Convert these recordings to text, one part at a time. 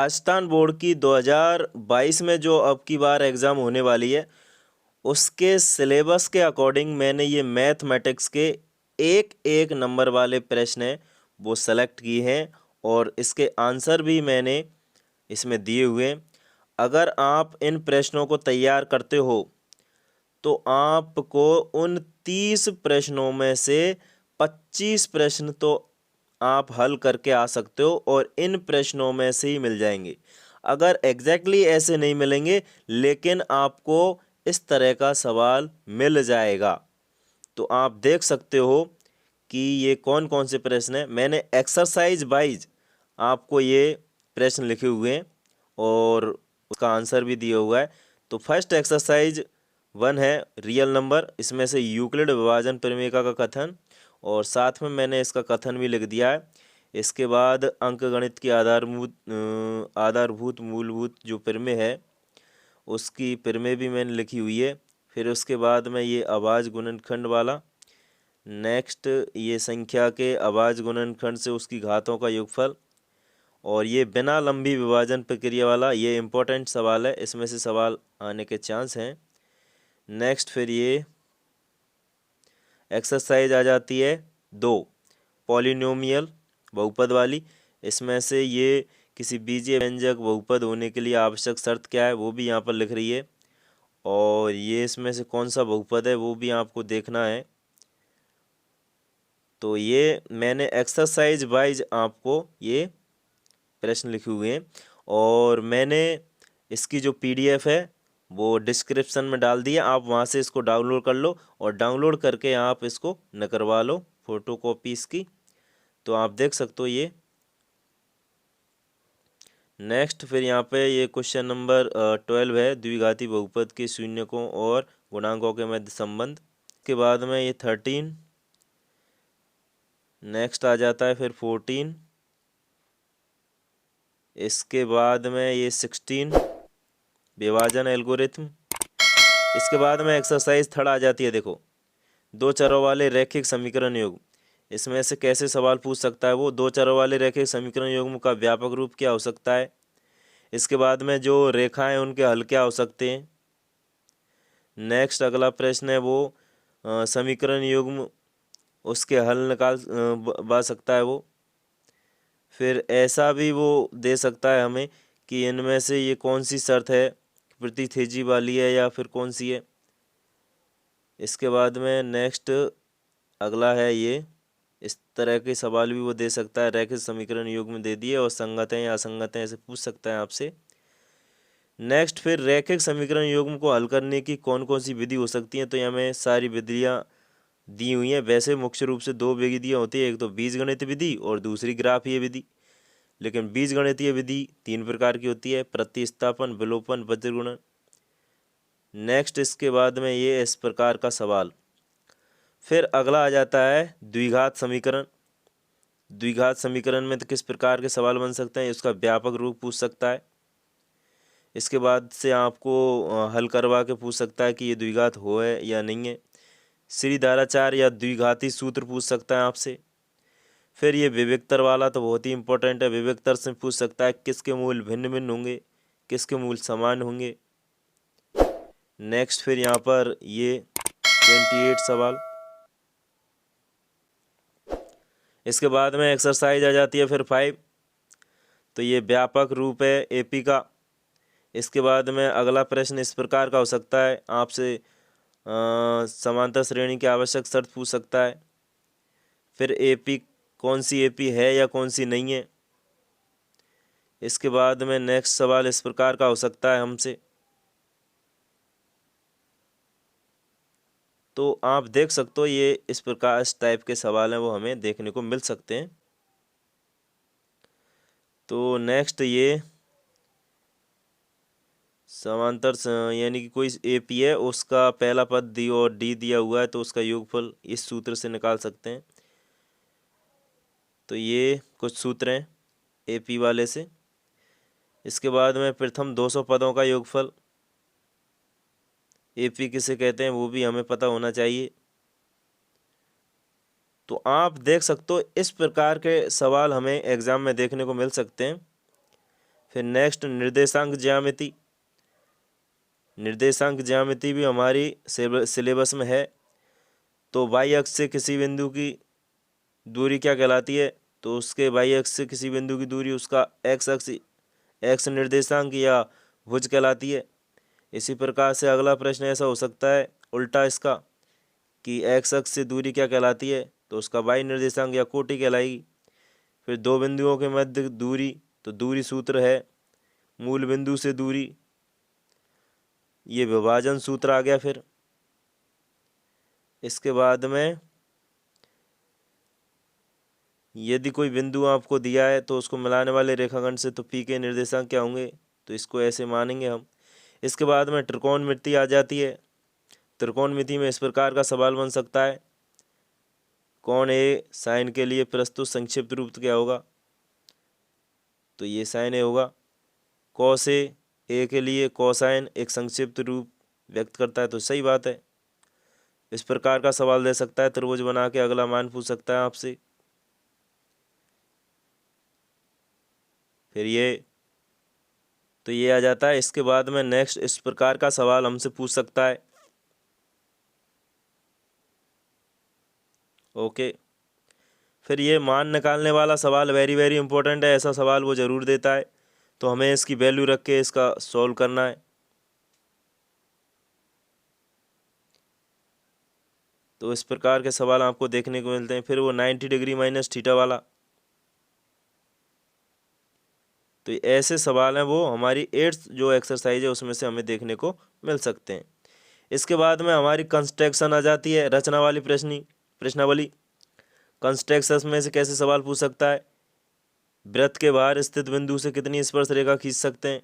Rajasthan board की 2022 में जो अब की बार एग्ज़ाम होने वाली है, उसके सिलेबस के अकॉर्डिंग मैंने ये मैथमेटिक्स के एक एक नंबर वाले प्रश्न हैं वो सेलेक्ट किए हैं और इसके आंसर भी मैंने इसमें दिए हुए हैं। अगर आप इन प्रश्नों को तैयार करते हो तो आपको उन 30 प्रश्नों में से 25 प्रश्न तो आप हल करके आ सकते हो और इन प्रश्नों में से ही मिल जाएंगे। अगर एग्जैक्टली ऐसे नहीं मिलेंगे लेकिन आपको इस तरह का सवाल मिल जाएगा। तो आप देख सकते हो कि ये कौन कौन से प्रश्न हैं। मैंने एक्सरसाइज वाइज आपको ये प्रश्न लिखे हुए हैं और उसका आंसर भी दिया हुआ है। तो फर्स्ट एक्सरसाइज 1 है रियल नंबर, इसमें से यूक्लिड विभाजन प्रमेय का कथन और साथ में मैंने इसका कथन भी लिख दिया है। इसके बाद अंकगणित की आधारभूत मूलभूत जो प्रमेय है उसकी प्रमेय भी मैंने लिखी हुई है। फिर उसके बाद में ये आवाज़ गुणनखंड वाला, नेक्स्ट ये संख्या के आवाज़ गुणनखंड से उसकी घातों का योगफल और ये बिना लंबी विभाजन प्रक्रिया वाला, ये इम्पोर्टेंट सवाल है, इसमें से सवाल आने के चांस हैं। नेक्स्ट फिर ये एक्सरसाइज आ जाती है 2 पॉलिनोमियल बहुपद वाली। इसमें से ये किसी बीजीय व्यंजक बहुपद होने के लिए आवश्यक शर्त क्या है वो भी यहाँ पर लिख रही है और ये इसमें से कौन सा बहुपद है वो भी आपको देखना है। तो ये मैंने एक्सरसाइज वाइज आपको ये प्रश्न लिखे हुए हैं और मैंने इसकी जो पीडीएफ है वो डिस्क्रिप्शन में डाल दिया, आप वहाँ से इसको डाउनलोड कर लो और डाउनलोड करके आप इसको निकलवा लो फ़ोटो कॉपी इसकी। तो आप देख सकते हो ये। नेक्स्ट फिर यहाँ पे ये क्वेश्चन नंबर 12 है द्विघाती बहुपद के शून्यकों और गुणांकों के मध्य संबंध। के बाद में ये 13, नेक्स्ट आ जाता है फिर 14, इसके बाद में ये 16 विभाजन एल्गोरिथम। इसके बाद में एक्सरसाइज 3 आ जाती है। देखो, 2 चरों वाले रैखिक समीकरण युग्म, इसमें से कैसे सवाल पूछ सकता है वो। 2 चरों वाले रैखिक समीकरण युग्म का व्यापक रूप क्या हो सकता है। इसके बाद में जो रेखाएं उनके हल क्या हो सकते हैं। नेक्स्ट अगला प्रश्न है वो समीकरण युग्म उसके हल निकाल बा सकता है वो। फिर ऐसा भी वो दे सकता है हमें कि इनमें से ये कौन सी शर्त है, प्रतिथेजी वाली है या फिर कौन सी है। इसके बाद में नेक्स्ट अगला है ये, इस तरह के सवाल भी वो दे सकता है। रैखिक समीकरण युग्म दे दिए और संगत हैं या असंगत हैं ऐसे पूछ सकता है आपसे। नेक्स्ट फिर रैखिक समीकरण युग्म को हल करने की कौन कौन सी विधि हो सकती हैं। तो यहाँ में सारी विधियाँ दी हुई हैं। वैसे मुख्य रूप से 2 विधियाँ होती है, एक तो बीजगणित विधि और दूसरी ग्राफीय विधि। लेकिन बीजगणितीय विधि 3 प्रकार की होती है, प्रतिस्थापन, विलोपन, वज्रगुणन। नेक्स्ट इसके बाद में ये इस प्रकार का सवाल। फिर अगला आ जाता है द्विघात समीकरण। द्विघात समीकरण में तो किस प्रकार के सवाल बन सकते हैं, इसका व्यापक रूप पूछ सकता है। इसके बाद से आपको हल करवा के पूछ सकता है कि ये द्विघात हो है या नहीं है। श्रीधाराचार या द्विघाती सूत्र पूछ सकता है आपसे। फिर ये विविक्तर वाला तो बहुत ही इंपॉर्टेंट है। विविक्तर से पूछ सकता है किसके मूल भिन्न भिन्न होंगे, किसके मूल समान होंगे। नेक्स्ट फिर यहाँ पर ये 28 सवाल। इसके बाद में एक्सरसाइज आ जाती है फिर 5। तो ये व्यापक रूप है एपी का। इसके बाद में अगला प्रश्न इस प्रकार का हो सकता है आपसे, समांतर श्रेणी की आवश्यक शर्त पूछ सकता है। फिर एपी कौन सी एपी है या कौन सी नहीं है। इसके बाद में नेक्स्ट सवाल इस प्रकार का हो सकता है हमसे। तो आप देख सकते हो ये इस प्रकार इस टाइप के सवाल हैं वो हमें देखने को मिल सकते हैं। तो नेक्स्ट ये समांतर यानी कि कोई एपी है उसका पहला पद डी और डी दिया हुआ है तो उसका योगफल इस सूत्र से निकाल सकते हैं। तो ये कुछ सूत्र हैं एपी वाले से। इसके बाद में प्रथम 200 पदों का योगफल एपी किसे कहते हैं वो भी हमें पता होना चाहिए। तो आप देख सकते हो इस प्रकार के सवाल हमें एग्ज़ाम में देखने को मिल सकते हैं। फिर नेक्स्ट निर्देशांक ज्यामिति। निर्देशांक ज्यामिति भी हमारी सिलेबस में है। तो वाई अक्ष से किसी बिंदु की दूरी क्या कहलाती है? तो उसके वाई अक्ष से किसी बिंदु की दूरी उसका एक्स अक्ष एक्स निर्देशांक या भुज कहलाती है। इसी प्रकार से अगला प्रश्न ऐसा हो सकता है उल्टा इसका कि एक्स अक्ष से दूरी क्या कहलाती है? तो उसका वाई निर्देशांक या कोटि कहलाएगी। फिर दो बिंदुओं के मध्य दूरी, तो दूरी सूत्र है मूल बिंदु से दूरी, ये विभाजन सूत्र आ गया। फिर इसके बाद में यदि कोई बिंदु आपको दिया है तो उसको मिलाने वाले रेखाखंड से तो पी के निर्देशांक क्या होंगे? तो इसको ऐसे मानेंगे हम। इसके बाद में त्रिकोणमिति आ जाती है। त्रिकोणमिति में इस प्रकार का सवाल बन सकता है, कौन ए साइन के लिए प्रस्तुत संक्षिप्त रूप क्या होगा? तो ये साइन ए होगा। कॉस ए के लिए कोसाइन एक संक्षिप्त रूप व्यक्त करता है, तो सही बात है। इस प्रकार का सवाल दे सकता है, त्रिभुज बना के अगला मान पूछ सकता है आपसे। फिर ये आ जाता है। इसके बाद में नेक्स्ट इस प्रकार का सवाल हमसे पूछ सकता है। ओके, फिर ये मान निकालने वाला सवाल वेरी वेरी इंपॉर्टेंट है। ऐसा सवाल वो ज़रूर देता है, तो हमें इसकी वैल्यू रख के इसका सॉल्व करना है। तो इस प्रकार के सवाल आपको देखने को मिलते हैं। फिर वो 90 डिग्री माइनस थीटा वाला, तो ऐसे सवाल हैं वो हमारी 8th जो एक्सरसाइज है उसमें से हमें देखने को मिल सकते हैं। इसके बाद में हमारी कंस्ट्रक्शन आ जाती है, रचना वाली प्रश्नावली। कंस्ट्रक्शन में से कैसे सवाल पूछ सकता है? वृत्त के बाहर स्थित बिंदु से कितनी स्पर्श रेखा खींच सकते हैं?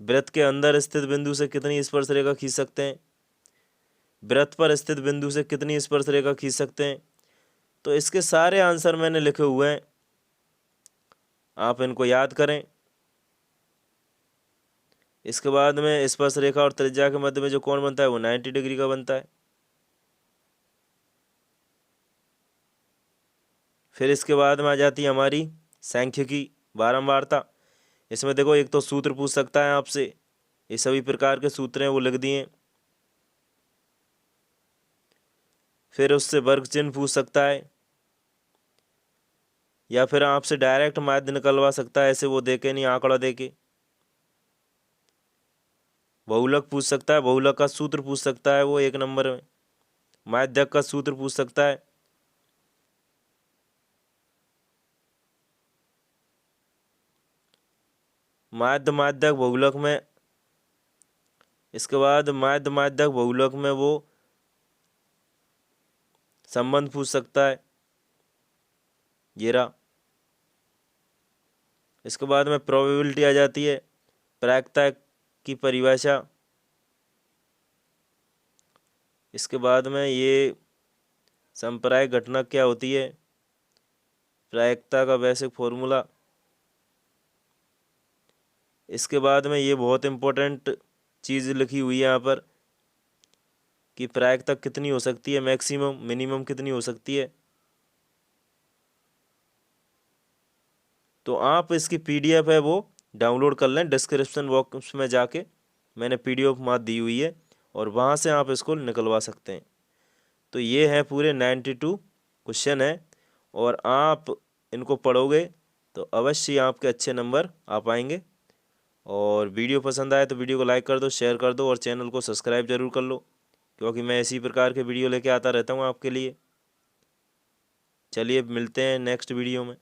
वृत्त के अंदर स्थित बिंदु से कितनी स्पर्श रेखा खींच सकते हैं? वृत्त पर स्थित बिंदु से कितनी स्पर्श रेखा खींच सकते हैं? तो इसके सारे आंसर मैंने लिखे हुए हैं, आप इनको याद करें। इसके बाद में स्पर्श रेखा और त्रिज्या के मध्य में जो कोण बनता है वो 90 डिग्री का बनता है। फिर इसके बाद में आ जाती है हमारी सांख्यिकी बारंबारता। इसमें देखो एक तो सूत्र पूछ सकता है आपसे, ये सभी प्रकार के सूत्र हैं वो लिख दिए। फिर उससे वर्ग चिन्ह पूछ सकता है, या फिर आपसे डायरेक्ट माध्य निकलवा सकता है, ऐसे वो देके नहीं आंकड़ा देके। बहुलक पूछ सकता है, बहुलक का सूत्र पूछ सकता है वो 1 नंबर में। माध्यक का सूत्र पूछ सकता है। माध्यक बहुलक में, इसके बाद माध्यक बहुलक में वो संबंध पूछ सकता है, ये रहा। इसके बाद में प्रोबेबिलिटी आ जाती है, प्रायिकता की परिभाषा। इसके बाद में ये संप्रायिक घटना क्या होती है, प्रायिकता का बेसिक फॉर्मूला। इसके बाद में ये बहुत इम्पोर्टेंट चीज़ लिखी हुई है यहाँ पर कि प्रायिकता कितनी हो सकती है, मैक्सिमम मिनिमम कितनी हो सकती है। तो आप इसकी पीडीएफ है वो डाउनलोड कर लें, डिस्क्रिप्शन बॉक्स में जाके मैंने पीडीएफ मार दी हुई है और वहाँ से आप इसको निकलवा सकते हैं। तो ये है पूरे 92 क्वेश्चन है, और आप इनको पढ़ोगे तो अवश्य आपके अच्छे नंबर आ पाएंगे। और वीडियो पसंद आए तो वीडियो को लाइक कर दो, शेयर कर दो और चैनल को सब्सक्राइब जरूर कर लो, क्योंकि मैं इसी प्रकार के वीडियो लेके आता रहता हूँ आपके लिए। चलिए मिलते हैं नेक्स्ट वीडियो में।